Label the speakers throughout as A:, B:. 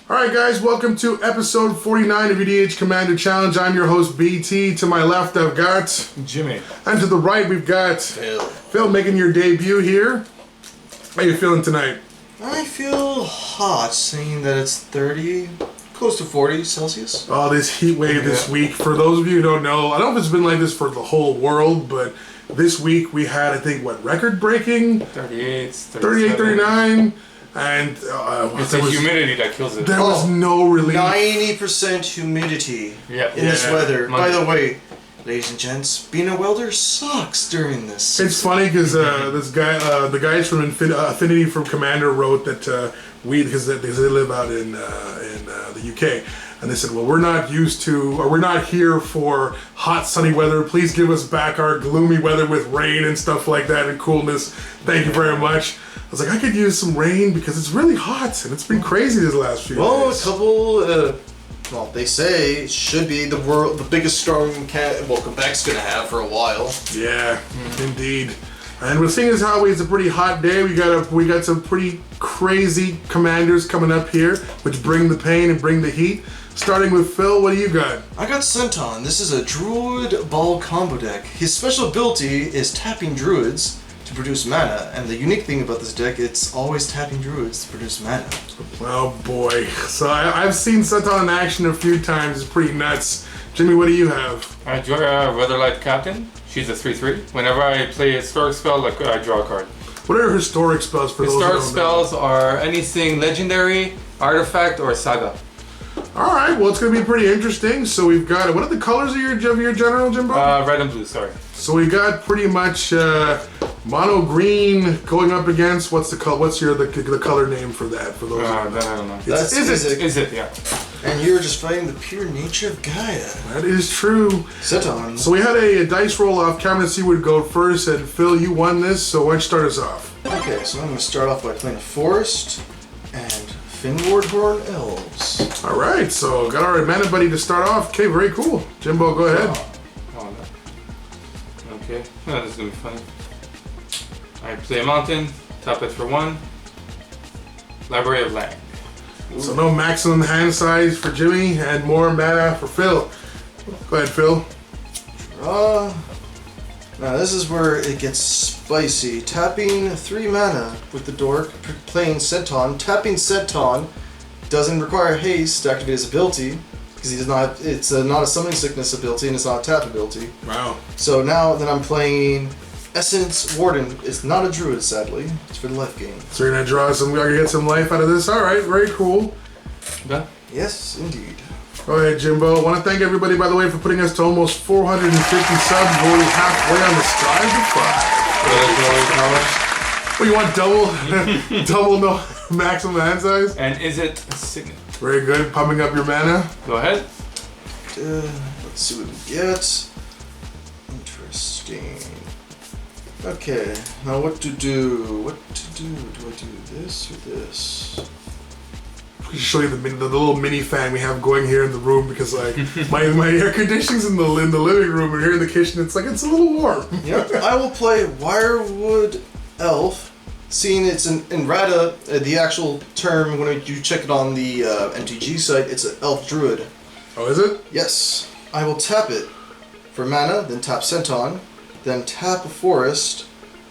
A: Alright guys, welcome to episode 49 of EDH Commander Challenge. I'm your host BT. To my left I've got
B: Jimmy.
A: And to the right we've got Phil making your debut here. How you feeling tonight?
C: I feel hot, seeing that it's 30, close to 40 Celsius.
A: Oh, this heat wave this week. For those of you who don't know, I don't know if it's been like this for the whole world, but this week we had, I think, what, record breaking?
B: 38,
A: 39. And
B: it's the humidity that kills it.
A: There was no relief.
C: 90% humidity in this weather. By the way, ladies and gents, being a welder sucks during this.
A: It's funny because this guy, the guys from Affinity from Commander wrote that because they live out in the UK, and they said, well, we're not used to, or we're not here for hot sunny weather. Please give us back our gloomy weather with rain and stuff like that and coolness. Thank you very much. I was like, I could use some rain because it's really hot and it's been crazy these last few days.
C: A couple. Well, they say it should be the biggest storm Quebec's gonna have for a while.
A: Yeah, indeed. And we're seeing as how it's a pretty hot day. We got some pretty crazy commanders coming up here, which bring the pain and bring the heat. Starting with Phil, what do you got?
C: I got Seton. This is a druid ball combo deck. His special ability is tapping druids to produce mana, and the unique thing about this deck, it's always tapping druids to produce mana.
A: Oh boy. So I've seen Seton in action a few times. It's pretty nuts. Jimmy, what do you have?
B: Jhoira, Weatherlight Captain. She's a 3/3. Whenever I play a historic spell, I draw a card.
A: What are historic spells for
B: historic
A: those who don't know?
B: spells are anything legendary, artifact, or saga.
A: Alright, well it's going to be pretty interesting. So we've got, what are the colors of your general, Jimbo?
B: Red and blue, sorry.
A: So we got pretty much mono green going up against, what's the color name for that? For those
B: I don't know.
C: That's
B: Is it, yeah.
C: And you're just fighting the pure nature of Gaia.
A: That is true.
C: Seton.
A: So we had a dice roll off camera to see who would go first, and Phil, you won this, so why don't you start us off?
C: Okay, so I'm going to start off by playing a forest and Finwardhorn Elves.
A: Alright, so got our mana buddy to start off. Okay, very cool. Jimbo, go ahead.
B: Oh, no. Okay, no, this is going to be funny. I play a mountain, tap it for 1. Library of Land.
A: So no maximum hand size for Jimmy and more mana for Phil. Go ahead, Phil.
C: Draw. Now this is where it gets spicy. Tapping 3 mana with the dork, playing Seton. Tapping Seton doesn't require haste to activate his ability because he does not. It's not a summoning sickness ability and it's not a tap ability.
A: Wow.
C: So now that I'm playing Essence Warden, it's not a druid, sadly. It's for the life gain.
A: So you're gonna get some life out of this. All right, very cool.
B: Done?
C: Yes, indeed.
A: Go ahead, Jimbo. I want to thank everybody, by the way, for putting us to almost 450 subs. We're already halfway on the stride to 5. Well, you want double no maximum hand size?
B: And is it a signet?
A: Very good. Pumping up your mana.
B: Go ahead.
C: Let's see what we get. Interesting. Okay, now what to do? Do I do this or this?
A: I can show you the little mini fan we have going here in the room because like my air conditioning's in the living room, and here in the kitchen it's a little warm.
C: Yep. I will play Wirewood Elf. Seeing it's in Rata, the actual term when you check it on the MTG site, it's an Elf Druid.
A: Oh, is it?
C: Yes. I will tap it for mana, then tap Seton, then tap a forest,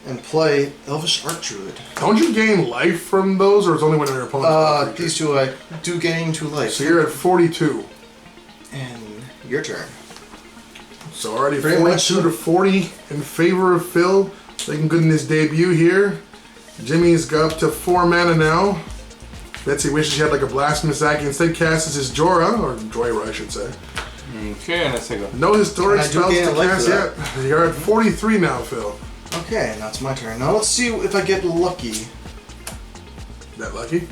C: and play Elvish Archdruid.
A: Don't you gain life from those, or it's only when your opponent?
C: These two I do gain 2 life.
A: So you're at 42.
C: And your turn.
A: So already 42 to 40 in favor of Phil. Looking good in his debut here. Jimmy's got up to 4 mana now. Betsy wishes she had like a Blasphemous Act. Instead casts his Jhoira, or Jhoira I should say.
B: Okay, let's take a...
A: No historic spells to cast yet. You're at 43 now, Phil.
C: Okay, now it's my turn. Now let's see if I get lucky.
A: That lucky?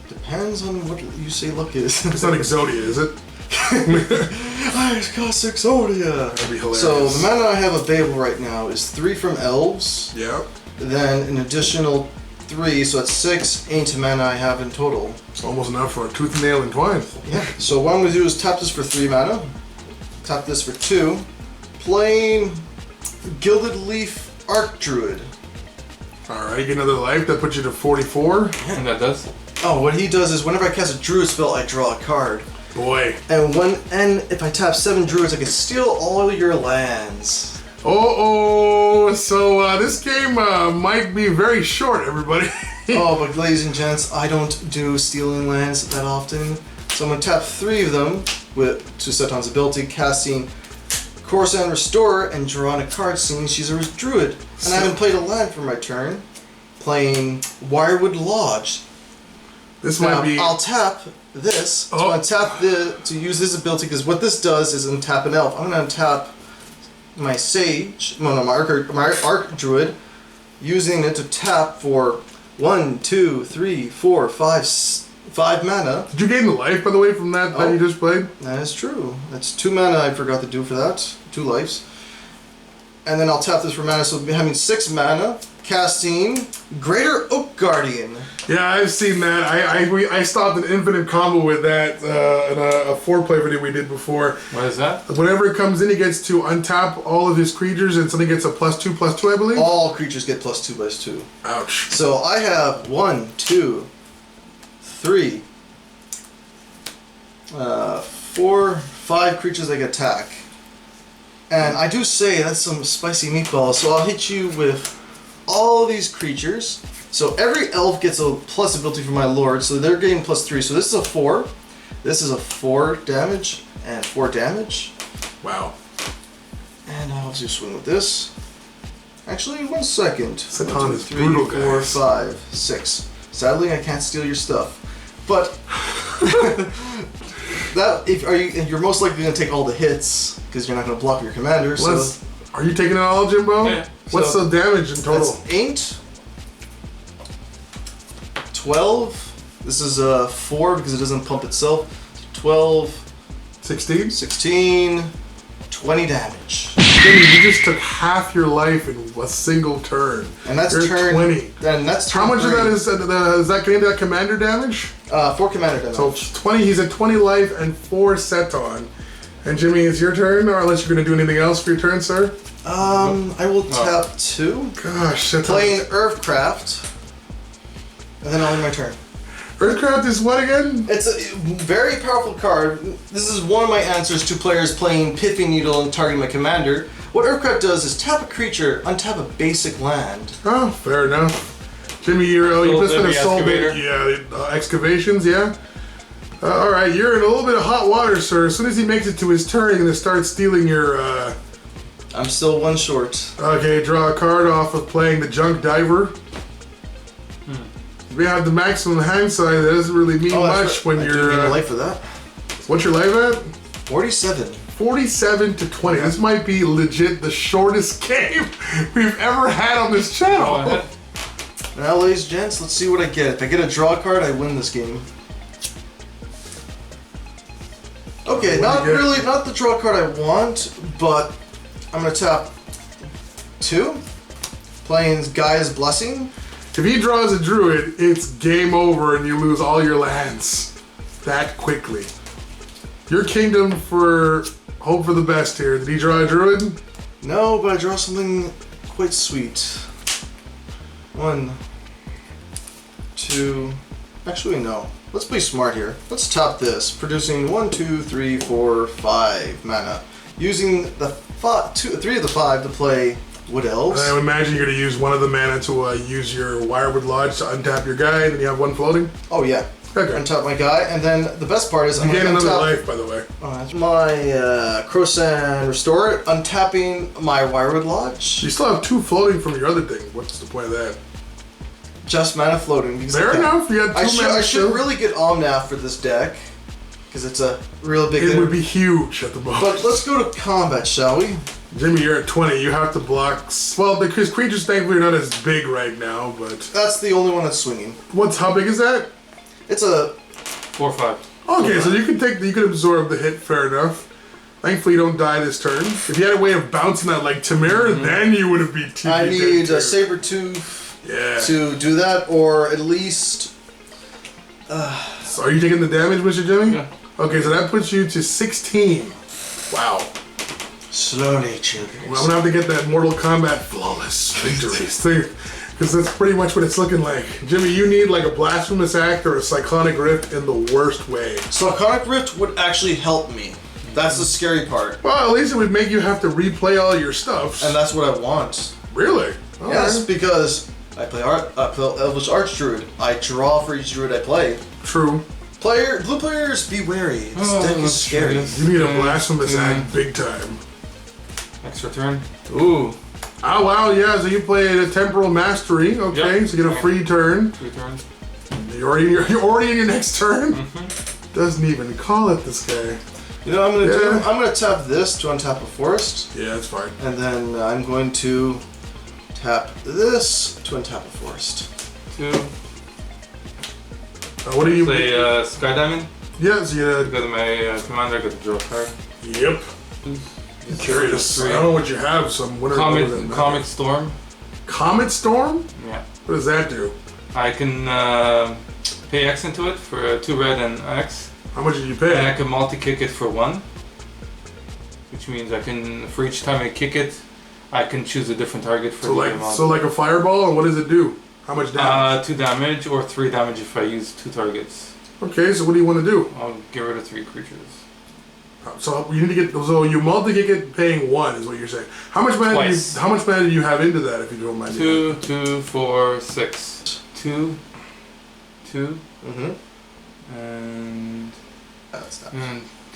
C: Depends on what you say luck is.
A: It's not Exodia, is it?
C: I cast Exodia!
A: That'd be hilarious.
C: So the mana I have available right now is 3 from Elves.
A: Yep.
C: Then an additional 3, so that's 6 ancient mana I have in total.
A: It's almost enough for a tooth and nail entwined.
C: Yeah. So what I'm going to do is tap this for 3 mana. Tap this for 2. Playing Gilded Leaf Archdruid.
A: Alright, get another life. That puts you to 44.
B: And that does?
C: Oh, what he does is whenever I cast a druid spell, I draw a card.
A: Boy.
C: And if I tap 7 druids, I can steal all your lands.
A: Oh, so this game might be very short, everybody.
C: Oh, but ladies and gents, I don't do stealing lands that often. So I'm going to tap 3 of them to Seton's ability, casting Krosan Restorer and drawing a card seeing she's a druid. And I haven't played a land for my turn, playing Wirewood Lodge.
A: This
C: Now,
A: might be.
C: I'll tap this
A: Oh.
C: to untap to use this ability, because what this does is untap an elf. I'm going to untap my Sage, my Arc Druid, using it to tap for 1, 2, 3, 4, 5 mana.
A: Did you gain the life, by the way, from that you just played?
C: That is true. That's 2 mana I forgot to do for that. 2 lives. And then I'll tap this for mana, so having 6 mana, casting Greater Oak Guardian.
A: Yeah, I've seen that. I stopped an infinite combo with that in a 4-play video we did before.
B: What is that?
A: Whenever it comes in, he gets to untap all of his creatures, and something gets a +2/+2, I believe.
C: All creatures get +2/+2.
A: Ouch.
C: So I have 1, 2, 3, 4, 5 creatures I can attack. And I do say that's some spicy meatballs, so I'll hit you with all these creatures. So every elf gets a plus ability from my lord, so they're getting +3. So this is a 4. This is a 4 damage and 4 damage.
A: Wow.
C: And I'll just swing with this. Actually, 1 second.
A: Seton
C: 1, 2,
A: is
C: 3,
A: brutal,
C: 4,
A: guys.
C: 5, 6. Sadly, I can't steal your stuff. But you're most likely going to take all the hits because you're not going to block your commander. So
A: Are you taking it all, Jimbo?
B: Yeah.
A: What's the damage in total?
C: that's 8, 12. This is a 4 because it doesn't pump itself. 12,
A: 16?
C: 16, 20 damage.
A: Jimmy, you just took half your life in a single turn.
C: And that's
A: You're
C: turn
A: 20.
C: And that's turn
A: How much of
C: 3.
A: that is that getting that commander damage?
C: 4 commander damage.
A: So 20. He's at 20 life and 4 Seton. And Jimmy, it's your turn, or unless you're going to do anything else for your turn, sir.
C: I will tap 2.
A: Gosh, Seton.
C: Playing Earthcraft. And then I'll end my turn.
A: Earthcraft is what again?
C: It's a very powerful card. This is one of my answers to players playing Piffy Needle and targeting my commander. What Earthcraft does is tap a creature, untap a basic land.
A: Oh, fair enough. Jimmy, you just been assaulted. Yeah, excavations, yeah. All right, you're in a little bit of hot water, sir. As soon as he makes it to his turn, he's gonna start stealing your.
C: I'm still 1 short.
A: Okay, draw a card off of playing the Junk Diver. We have the maximum hand size. That doesn't really mean much when
C: I
A: you're.
C: do gain a life for that.
A: What's your life at?
C: 47.
A: 47 to 20. This might be legit the shortest game we've ever had on this channel.
B: Go ahead.
C: Now, ladies and gents, let's see what I get. If I get a draw card, I win this game. Okay, not the draw card I want, but I'm gonna tap 2. Playing Gaia's Blessing.
A: If he draws a druid, it's game over and you lose all your lands that quickly. Your kingdom for hope for the best here. Did he draw a druid?
C: No, but I draw something quite sweet. 1, 2. Actually, no. Let's be smart here. Let's top this, producing 1, 2, 3, 4, 5 mana. Using the 3 of the 5 to play Wood Elves.
A: I would imagine you're going to use one of the mana to use your Wirewood Lodge to untap your guy, and then you have 1 floating.
C: Oh yeah.
A: Okay.
C: Untap my guy, and then the best part is
A: You gain another life, by the way.
C: That's my Krosan Restorer, untapping my Wirewood Lodge.
A: You still have 2 floating from your other thing. What's the point of that?
C: Just mana floating. Because
A: Fair enough. You had 2 mana.
C: I should really get Omnath for this deck, because it's a real big.
A: It would be huge at the moment.
C: But let's go to combat, shall we?
A: Jimmy, you're at 20. You have to block. Well, because creatures thankfully are not as big right now, but
C: That's the only one that's swinging.
A: how big is that?
C: It's a
B: 4 or 5.
A: Okay, so you can absorb the hit. Fair enough. Thankfully, you don't die this turn. If you had a way of bouncing that like Tamir, then you would have beat TV.
C: I need a Sabertooth to do that, or at least.
A: So are you taking the damage, Mr. Jimmy?
B: Yeah.
A: Okay, so that puts you to 16. Wow.
C: Slowly, children.
A: Well, I'm gonna have to get that Mortal Kombat flawless victory thing. Because that's pretty much what it's looking like. Jimmy, you need like a Blasphemous Act or a Cyclonic Rift in the worst way.
C: Cyclonic Rift would actually help me. That's the scary part.
A: Well, at least it would make you have to replay all your stuff.
C: And that's what I want.
A: Really? All
C: Yes,
A: right.
C: because I play Elvish Archdruid. I draw for each druid I play.
A: True.
C: Blue players, be wary. This deck is scary.
A: You need a Blasphemous Act big time.
B: Extra turn. Ooh.
A: Oh wow, yeah, so you played a Temporal Mastery, okay,
B: Yep.
A: so you get a free turn.
B: 3 turns.
A: You're already in your next turn? Doesn't even call it, this guy.
C: You know what I'm gonna do? I'm gonna tap this to untap a forest.
A: Yeah, that's fine.
C: And then I'm going to tap this to untap a forest.
B: 2.
A: What do you
B: Play Sky Diamond.
A: Yeah, so you
B: Because of my commander, I got to draw a card.
A: Yep. I'm curious. I don't know what you have, so I'm wondering what that means.
B: Comet Storm.
A: Comet Storm?
B: Yeah.
A: What does that do?
B: I can pay X into it for 2 red and X.
A: How much did you
B: And I
A: pay?
B: can multi-kick it for 1. Which means I can, for each time I kick it, I can choose a different target for
A: So
B: the
A: like,
B: amount.
A: so like a fireball, and what does it do? How much damage?
B: 2 damage or 3 damage if I use 2 targets.
A: Okay, so what do you want to do?
B: I'll get rid of 3 creatures.
A: So you need to get. So you multi-kick it, paying 1 is what you're saying. How much mana?
B: Twice.
A: How much mana do you have into that, if you don't mind?
B: 2, 2, 4, 6. 2, 2, and
C: That's that.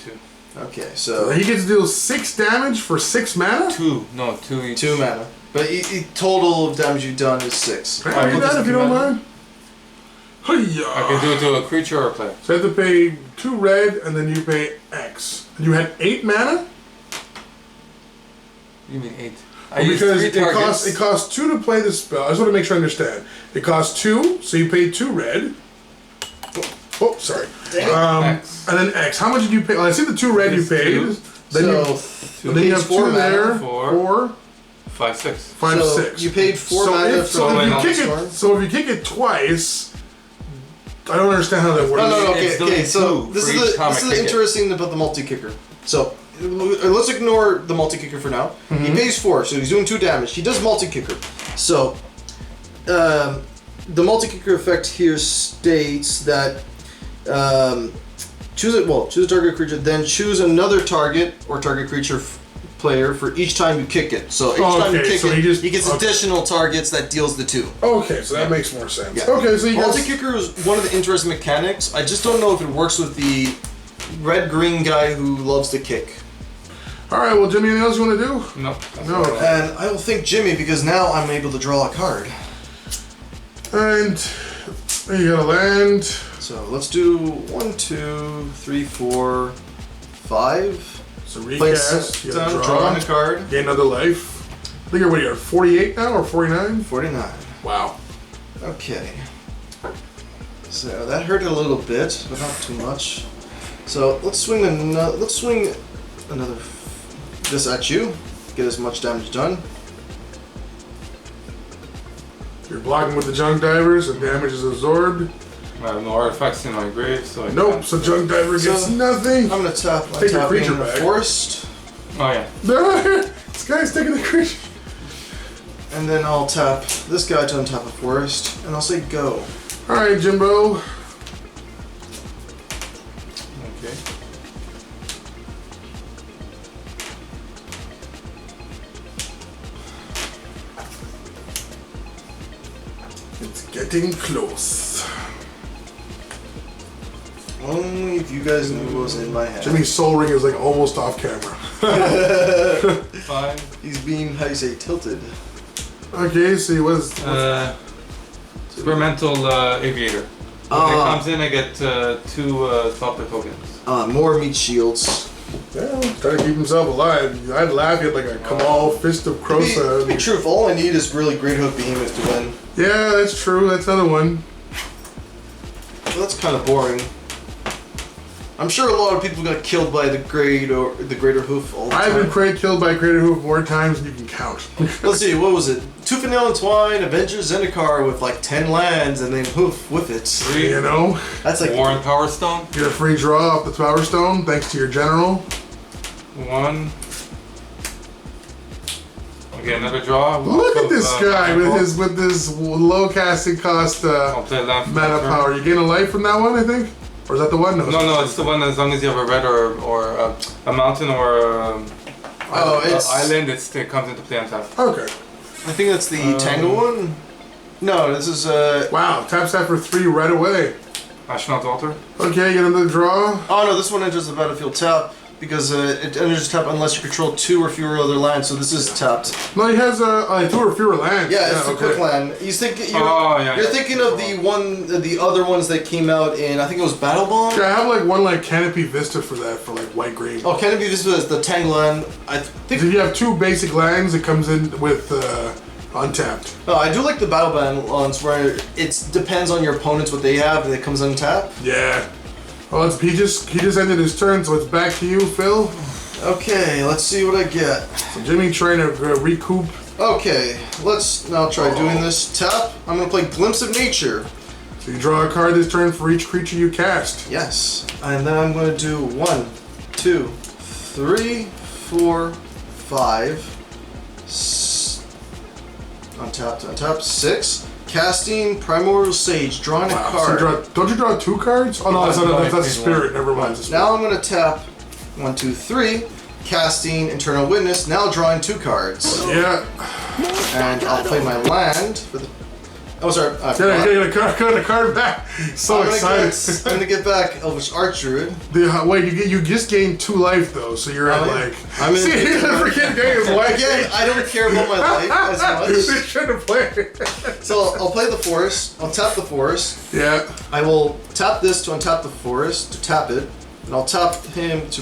B: 2.
C: Okay,
A: So
C: so
A: he gets to deal 6 damage for 6 mana.
B: 2, no, 2 each.
C: 2 mana. But total of damage you've done is 6.
A: Can I do that if you don't mind? Hi-ya.
B: I can do it to a creature or a player.
A: So you have to pay 2 red, and then you pay X. And you had 8 mana?
B: You mean 8?
A: Well, because it costs 2 to play the spell. I just want to make sure I understand. It costs 2, so you pay 2 red. Oh, sorry.
B: X.
A: And then X. How much did you pay? Well, I see the 2 red you
B: It's
A: paid.
B: 2.
A: Then
C: So
A: then you have 2 there.
B: 4, 5, 6.
A: 5,
C: So
A: 6.
C: you paid 4
A: so
C: mana
A: if, so
C: from
A: if you
B: Elvish
A: kick
C: Storm.
A: it, so if you kick it twice, I don't understand how that works.
C: No.
B: It's
C: Okay.
B: doing
C: So
B: 2
C: this
B: for
C: is
B: each time I
C: this is
B: kick it.
C: interesting about the multi-kicker. So let's ignore the multi-kicker for now. He pays 4, so he's doing 2 damage. He does multi-kicker. So the multi-kicker effect here states that choose a target creature, then choose another target or target creature player for each time you kick it. So each time you kick
A: so
C: it,
A: he
C: he gets additional targets that deals the 2.
A: Okay, so that makes more sense.
C: Yeah.
A: Okay, so you guys.
C: Multi-kicker is one of the interesting mechanics. I just don't know if it works with the red-green guy who loves to kick.
A: All right, well, Jimmy, anything else you want to do?
B: No.
A: No.
C: And I will thank Jimmy because now I'm able to draw a card.
A: And you got a land.
C: So let's do 1, 2, 3, 4, 5.
A: So
C: Play
A: recast. You got to
C: draw a
A: draw.
C: card.
A: Gain another life. I think you're, what, you're at 48 now or 49?
C: 49.
A: Wow.
C: Okay. So that hurt a little bit, but not too much. So let's swing another this at you. Get as much damage done.
A: You're blocking with the junk divers and damage is absorbed.
B: I have no artifacts in my grave, so I
A: Nope,
B: can't.
A: so junk diver gets
C: So,
A: nothing.
C: I'm gonna tap. I'm
A: Take your
C: tapping
A: creature
C: the
A: back.
C: forest,
B: Oh yeah.
A: This guy's taking the creature.
C: and then I'll tap this guy to untap a forest, and I'll say go.
A: All right, Jimbo.
B: Okay.
A: It's getting close.
C: Only if you guys knew what was in my head.
A: Jimmy's soul ring is like almost off camera.
B: 5.
C: He's being, how you say, tilted.
A: Okay, see what's
B: Experimental Aviator. When it comes in, I get 2 stopper tokens.
C: More meat shields.
A: well, trying to keep himself alive. I'd laugh at like a Kamal Fist of
C: To
A: Krosan.
C: be truth, all I need is really Great Hook Behemoth to win.
A: Yeah, that's true. That's another one.
C: Well, that's kind of boring. I'm sure a lot of people got killed by the Greater Hoof all the
A: I've
C: time.
A: been killed by Creator Hoof more times than you can count.
C: Let's see, what was it? Tooth and Nail and Twine, Avengers Zendikar with like 10 lands, and then Hoof with it.
B: 3.
A: You know,
C: That's like
B: Warren Power Stone.
A: get a free draw off the Power Stone thanks to your general.
B: 1. I Okay, another draw.
A: Look at this guy with this low casting cost
B: I'll play land for
A: mana
B: my turn.
A: power. You gain a life from that one, I think? Or is that the one?
B: No, it's the one as long as you have a red or a mountain or
C: it's
B: island, it comes into play on top.
A: Okay.
C: I think that's the Tango one. No, this is
A: Wow, taps that for 3 right away.
B: Astronaut Altar.
A: Okay, get another draw.
C: Oh no, this one enters the battlefield tap because it enters tap unless you control 2 or fewer other lands. So this is tapped.
A: No, he has 2 or fewer lands.
C: Yeah, it's the quick land. He's thinking. You're thinking of the other ones that came out in. I think it was Battle Bond.
A: Yeah, I have like one like Canopy Vista for that for like white green.
C: Oh, Canopy Vista is the Tang land. I think.
A: If you have 2 basic lands, it comes in with untapped.
C: No, I do like the Battle Band ones where it depends on your opponents what they have and it comes untapped.
A: Yeah. Well, he just ended his turn, so it's back to you, Phil.
C: Okay, let's see what I get.
A: So Jimmy trying to recoup.
C: Okay, let's now try doing this. Tap. I'm gonna play Glimpse of Nature.
A: So you draw a card this turn for each creature you cast.
C: Yes, and then I'm gonna do 1, 2, 3, 4, 5. Untap, 6. Casting Primordial Sage, drawing a card.
A: So don't you draw 2 cards? Oh no, that's a spirit. Never mind.
C: Now I'm gonna tap 1, 2, 3. Casting Internal Witness, now drawing 2 cards.
A: Yeah.
C: And I'll play my land for the. Oh, sorry.
A: Get a card back. So excited.
C: I'm gonna get back Elvish Archdurid.
A: Wait, you just gained 2 life though, so you're at like.
C: I'm in.
A: See, he's freaking getting his life.
C: Again, I don't care about my life as much.
A: They should have played.
C: So I'll play the forest. I'll tap the forest.
A: Yeah.
C: I will tap this to untap the forest to tap it, and I'll tap him to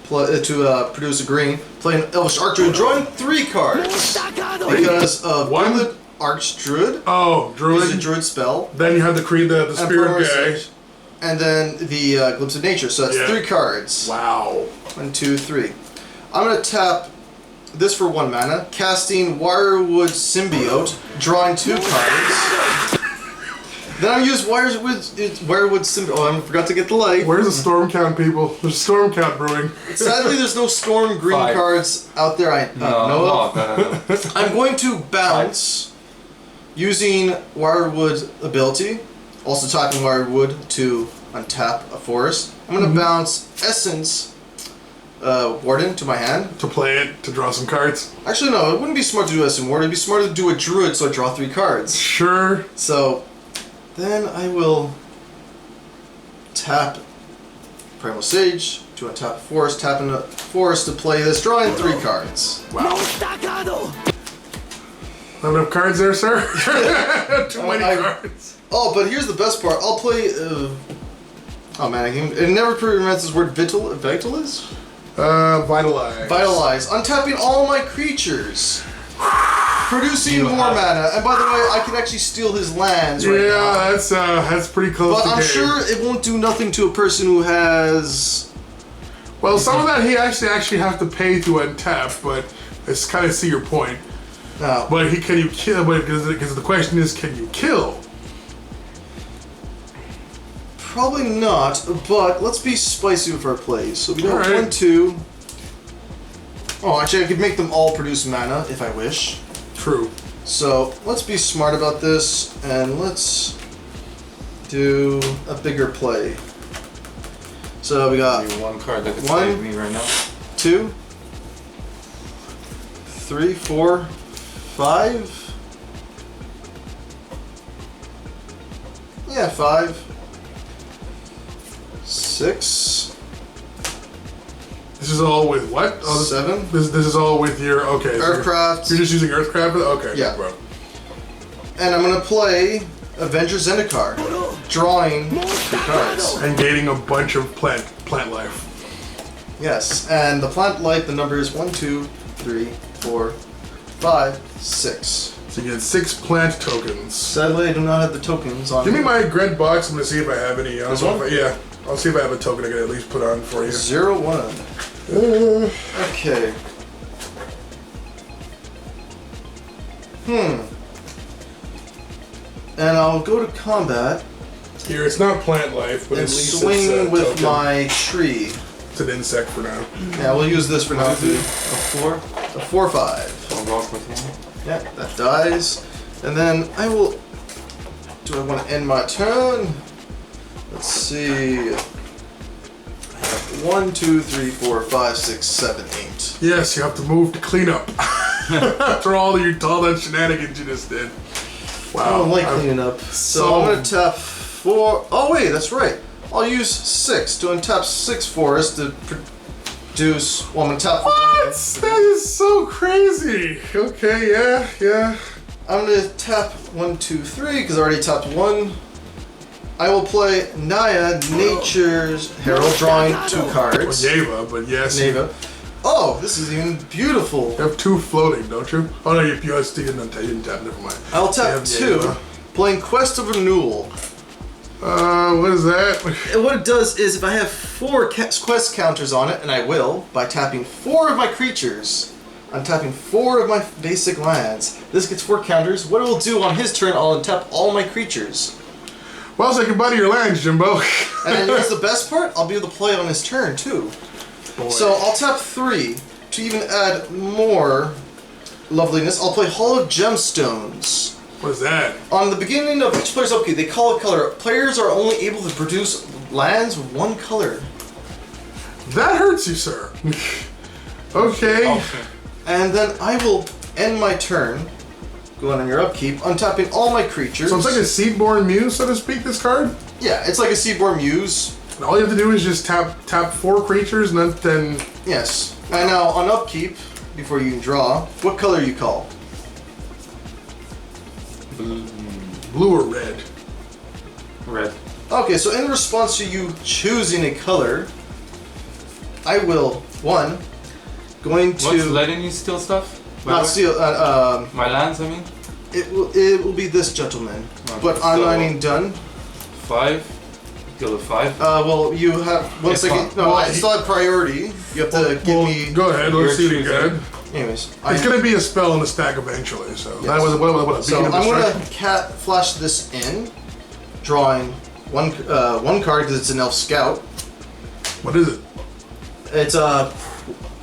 C: produce a green. Play an Elvish Archdurid, drawing 3 cards because of
A: One?
C: Archdruid.
A: Oh, druid.
C: It's a druid spell.
A: Then you have the spirit guy.
C: And then the Glimpse of Nature. So that's 3 cards.
A: Wow.
C: 1, 2, 3. I'm gonna tap this for 1 mana. Casting Wirewood Symbiote, drawing 2 cards. Then I'll use Wirewood Symbiote. Oh, I forgot to get the light.
A: Where's the storm count, people? There's a storm count brewing.
C: Sadly, there's no storm green
B: 5
C: cards out there. I know of.
B: No.
C: I'm going to bounce using Wirewood ability. Also tapping Wirewood to untap a forest. I'm going to bounce Essence Warden to my hand.
A: To play it, to draw some cards.
C: Actually, no, it wouldn't be smart to do Essence Warden. It'd be smarter to do a Druid so I draw 3 cards.
A: Sure.
C: So then I will tap Primal Sage to untap a forest, tapping a forest to play this, drawing 3 cards.
A: Wow. Not enough cards there, sir? Too many cards.
C: Oh, but here's the best part. I'll play. Oh man, it never prevents this word Vitalize?
A: Vitalize.
C: Vitalize. Untapping all my creatures. Producing more mana. And by the way, I can actually steal his lands right now.
A: That's pretty close
C: But
A: to
C: I'm
A: game.
C: sure it won't do nothing to a person who has.
A: Well, some of that he actually have to pay to untap, but I just kind of see your point.
C: No.
A: But can you kill? Because the question is, can you kill?
C: Probably not, but let's be spicy with our plays. So we got
A: Alright.
C: 1, 2. Oh, actually, I could make them all produce mana if I wish.
A: True.
C: So let's be smart about this and let's do a bigger play. So we got
B: 1 card that could
C: 1,
B: save me right now.
C: 2, 3, 4, 5. Yeah, 5, 6.
A: This is all with what? Oh,
C: 7.
A: This is all with your so
C: Earthcraft.
A: You're just using Earthcraft? Okay.
C: Yeah.
A: Bro.
C: And I'm gonna play Avenger Zendikar, drawing 2 cards.
A: And gaining a bunch of plant life.
C: Yes, and the plant life, the number is 1, 2, 3, 4, 5, 6.
A: So you get 6 plant tokens.
C: Sadly, I do not have the tokens on.
A: Give me my Gred box. I'm gonna see if I have any.
C: This one?
A: Yeah. I'll see if I have a token I can at least put on for you.
C: 0, 1. Okay. And I'll go to combat
A: Here, it's not plant life, but
C: and
A: at least
C: swing
A: it's
C: with
A: token.
C: my tree.
A: It's an insect for now.
C: Yeah, we'll use this for now. A 4, 5.
B: I'll walk with him.
C: Yeah, that dies. And then I will... Do I want to end my turn? Let's see... 1, 2, 3, 4, 5, 6, 7, 8.
A: Yes, you have to move to clean up. After all that shenanigans you just did.
C: I
A: Wow.
C: don't like cleaning up. So I'm going to tap 4. Oh, wait, that's right. I'll use 6 to untap 6 forests to produce. Well, I'm going to tap.
A: What? That is so crazy. Okay, yeah.
C: I'm going to tap 1, 2, 3 because I already tapped 1. I will play Naya, Nature's Herald, drawing 2 cards.
A: Well, Yeva, but yes.
C: Neva. Oh, this is even beautiful.
A: You have 2 floating, don't you? Oh no, you didn't tap, never mind.
C: I'll tap
A: You
C: 2,
A: have Yeva.
C: playing Quest of Renewal.
A: What is that?
C: And what it does is if I have 4 quest counters on it, and I will, by tapping 4 of my creatures, I'm tapping 4 of my basic lands. This gets 4 counters. What it will do on his turn, I'll untap all my creatures.
A: Well, say goodbye to your lands, Jimbo.
C: And here's the best part, I'll be able to play on his turn too.
A: Boy.
C: So I'll tap 3 to even add more loveliness. I'll play Hall of Gemstones.
A: What is that?
C: On the beginning of each player's upkeep, they call a color. Players are only able to produce lands with 1 color.
A: That hurts you, sir. Okay.
B: Okay.
C: And then I will end my turn, going on your upkeep, untapping all my creatures.
A: So it's like a Seedborn Muse, so to speak, this card?
C: Yeah, it's like a Seaborn Muse.
A: And all you have to do is just tap 4 creatures and then
C: Yes. And now on upkeep, before you can draw, what color you call?
A: blue or red.
B: Red.
C: Okay, so in response to you choosing a color, I will, going to...
B: What's letting you steal stuff?
C: Not steal,
B: My lands, I mean?
C: it will be this gentleman.
B: Okay,
C: But
B: so-
C: online done.
B: 5. Deal with 5.
C: Well, you have, one
B: It's
C: second,
B: fine.
C: no, I still have priority. You have to give me...
A: Go ahead, let's see what you
B: You're
A: got.
C: Anyways,
A: It's gonna be a spell in the stack eventually, so
C: Yes.
A: that was what
C: So
A: beacon of
C: I'm
A: destruction.
C: gonna flash this in, drawing one card because it's an elf scout.
A: What is it?
C: It's a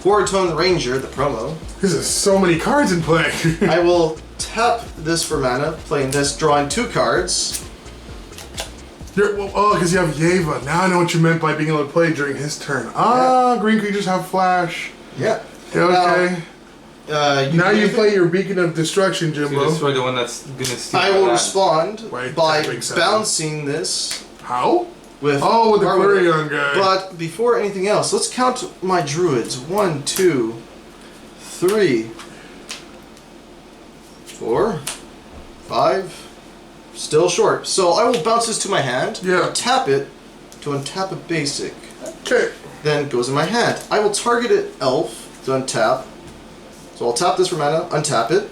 C: Quartone Ranger, the promo.
A: This is so many cards in play.
C: I will tap this for mana, playing this, drawing 2 cards.
A: Because you have Yeva. Now I know what you meant by being able to play during his turn. Ah, green creatures have flash.
C: Yeah.
A: Okay. Now you
C: can-
A: play your beacon of destruction,
B: So
A: Jimbo.
B: destroy the one that's gonna steal
C: I
B: my
C: will
B: land.
C: respond
A: Wait,
C: by
A: that makes sense.
C: bouncing this
A: How?
C: with
A: Oh, with the
C: Weatherlight.
A: Quirion guy.
C: But before anything else, let's count my druids. 1, 2, 3, 4, 5. Still short. So I will bounce this to my hand.
A: Yeah.
C: Tap it to untap a basic.
A: Okay.
C: Then it goes in my hand. I will target it elf to untap. So I'll tap this for mana, untap it.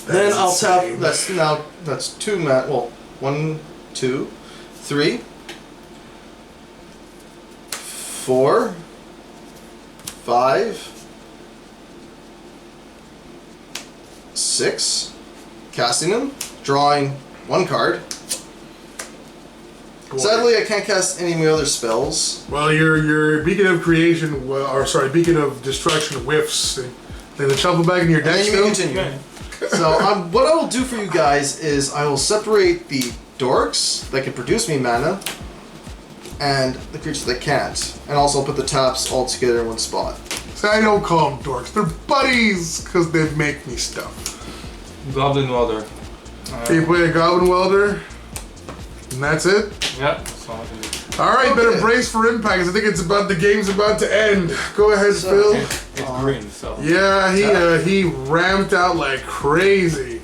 C: Then
A: That's
C: I'll
A: insane.
C: tap. That's 2 mana. Well, 1, 2, 3, 4, 5, 6. Casting him, drawing 1 card.
A: Boy.
C: Sadly, I can't cast any of my other spells.
A: Well, your beacon of creation, beacon of destruction whiffs. Then the shuffle back in your
C: And
A: deck
C: then you can
A: still.
C: continue. So what I will do for you guys is I will separate the dorks that can produce me mana and the creatures that can't. And also put the taps all together in one spot.
A: So I don't call them dorks. They're buddies because they make me stuff.
B: Goblin Welder.
A: You play a Goblin Welder, and that's it.
B: Yeah, that's all I can do.
A: All right,
C: Okay.
A: better brace for impact. 'Cause I think the game's about to end. Go ahead,
C: So-
A: Phil.
B: It's green, so.
A: Yeah, he ramped out like crazy.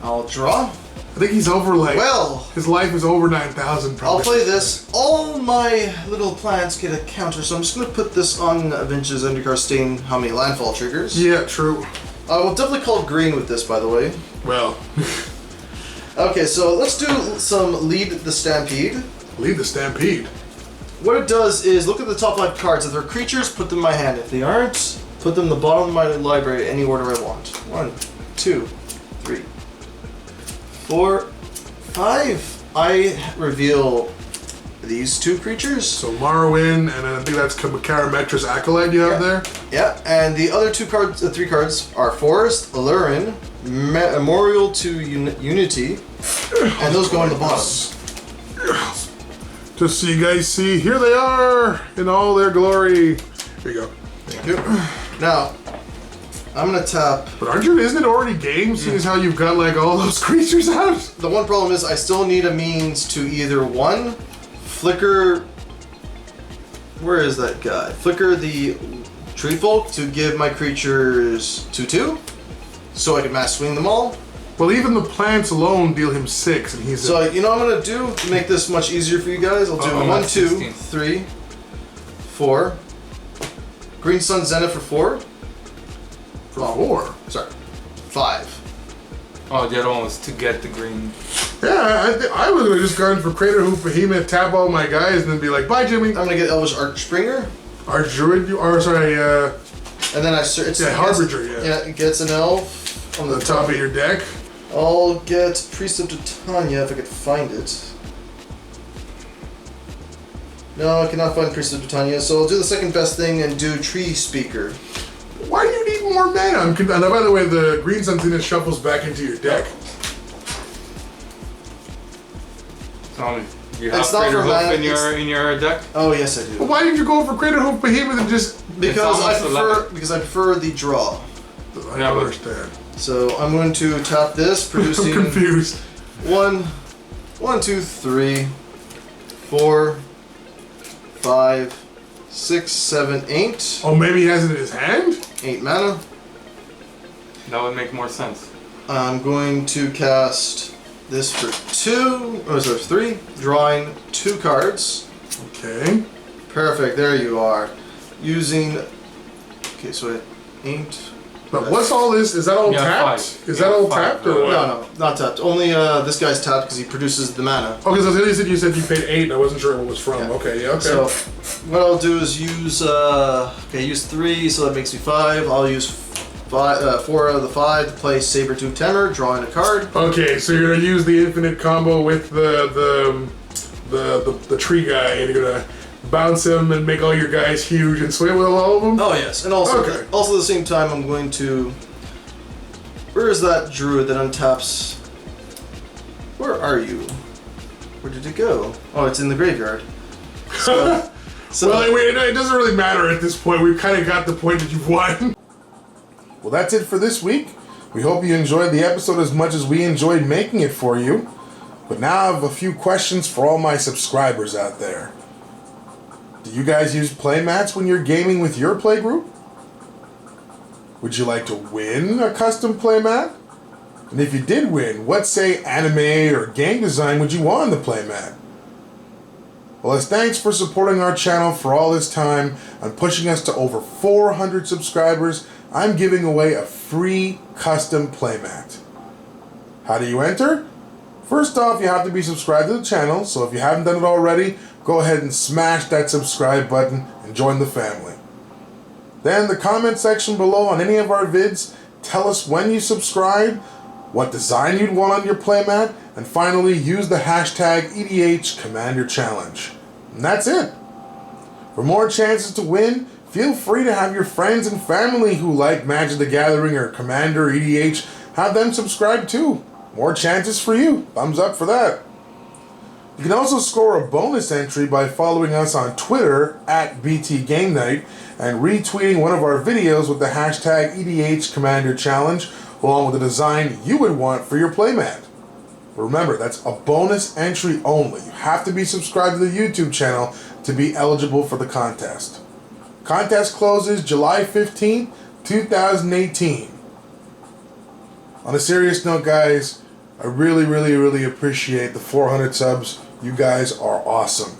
C: I'll draw.
A: I think he's over like
C: Well,
A: his life is over 9,000
C: I'll
A: probably.
C: play this. All my little plants get a counter, so I'm just going to put this on Avengers Undercard Stain, how many landfall triggers.
A: Yeah, true.
C: I will definitely call green with this, by the way.
A: Well,
C: Okay, so let's do some Lead the Stampede.
A: lead the stampede.
C: What it does is look at the top 5 cards. If they're creatures, put them in my hand. If they aren't, put them in the bottom of my library, any order I want. 1, 2, 3, 4, 5. I reveal these two creatures.
A: So Morrowind, and then I think that's Karametra's Acolyte you have there.
C: Yeah, and the other two cards, the three cards are Forest, Allurin, Memorial to Unity, and those go on the bottom.
A: Just so you guys see, here they are in all their glory. Here you go.
C: Thank you. Now, I'm gonna tap.
A: But isn't it already game, seeing as how you've got like all those creatures out?
C: The one problem is I still need a means to either one, flicker. Where is that guy? Flicker the tree folk to give my creatures 2/2, so I can mass swing them all.
A: Well, even the plants alone deal him 6, and he's.
C: So you know what I'm gonna do to make this much easier for you guys? I'll do 1, 2, 3, 4. Green Sun Zenith for 4.
A: For 4.
C: Sorry, 5.
B: Oh, the other one was to get the green.
A: Yeah, I would have just gone for Crater Hoof Behemoth, tap all my guys, and then be like, bye, Jimmy.
C: I'm gonna get Elvish Archspringer.
A: Druid,
C: And then
A: Harbinger,
C: yeah, it gets an elf on
A: the top of your deck.
C: I'll get Priest of Titania if I could find it. No, I cannot find Priest of Titania, so I'll do the second best thing and do Tree Speaker.
A: Why do you need more mana? And by the way, the Green Sun Zenith shuffles back into your deck.
B: You have Crater Hoof in your deck?
C: Oh yes, I do.
A: Well, why did you go for Crater Hoof Behemoth and just?
C: Because I prefer the draw.
A: I don't understand.
C: So I'm going to tap this, producing.
A: I'm confused.
C: 1, 2, 3, 4, 5, 6, 7, 8.
A: Oh, maybe he has it in his hand?
C: 8 mana.
B: That would make more sense.
C: I'm going to cast this for 2, or sorry, 3, drawing 2 cards.
A: Okay.
C: Perfect, there you are. Using, okay, so 8.
A: But what's all this? Is that all tapped?
B: 5.
A: Is that all tapped or what?
C: No, not tapped. Only this guy's tapped because he produces the mana.
A: Okay, so you said you paid 8 and I wasn't sure what it was from.
C: Yeah.
A: Okay, yeah, okay.
C: So, what I'll do is use, use 3, so that makes me 5. I'll use 4 out of the 5 to play Sabertooth Temur, drawing a card.
A: Okay, so you're gonna use the infinite combo with the tree guy, and you're gonna bounce him and make all your guys huge and sway with all of them?
C: Oh yes, and also at the same time I'm going to... Where is that druid that untaps? Where are you? Where did it go? Oh, it's in the graveyard. So,
A: well, it doesn't really matter at this point. We've kind of got the point that you've won. Well, that's it for this week. We hope you enjoyed the episode as much as we enjoyed making it for you. But now I have a few questions for all my subscribers out there. Do you guys use playmats when you're gaming with your playgroup? Would you like to win a custom playmat? And if you did win, what say anime or game design would you want on the playmat? Well, as thanks for supporting our channel for all this time and pushing us to over 400 subscribers, I'm giving away a free custom playmat. How do you enter? First off, you have to be subscribed to the channel, so if you haven't done it already, go ahead and smash that subscribe button and join the family. Then the comment section below on any of our vids, tell us when you subscribe, what design you'd want on your playmat, and finally use the hashtag EDH Commander Challenge. And that's it. For more chances to win, feel free to have your friends and family who like Magic the Gathering or Commander or EDH, have them subscribe too. More chances for you. Thumbs up for that. You can also score a bonus entry by following us on Twitter @BTGameNight and retweeting one of our videos with the hashtag EDH Commander Challenge along with the design you would want for your playmat. Remember, that's a bonus entry only. You have to be subscribed to the YouTube channel to be eligible for the contest. Contest closes July 15th, 2018. On a serious note, guys, I really, really, really appreciate the 400 subs. You guys are awesome.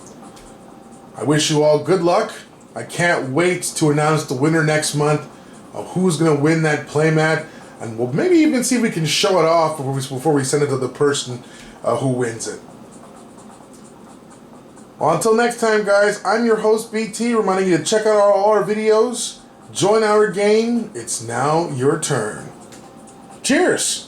A: I wish you all good luck. I can't wait to announce the winner next month of who's going to win that playmat. And we'll maybe even see if we can show it off before we send it to the person who wins it. Well, until next time, guys, I'm your host, BT, reminding you to check out all our videos. Join our game. It's now your turn. Cheers!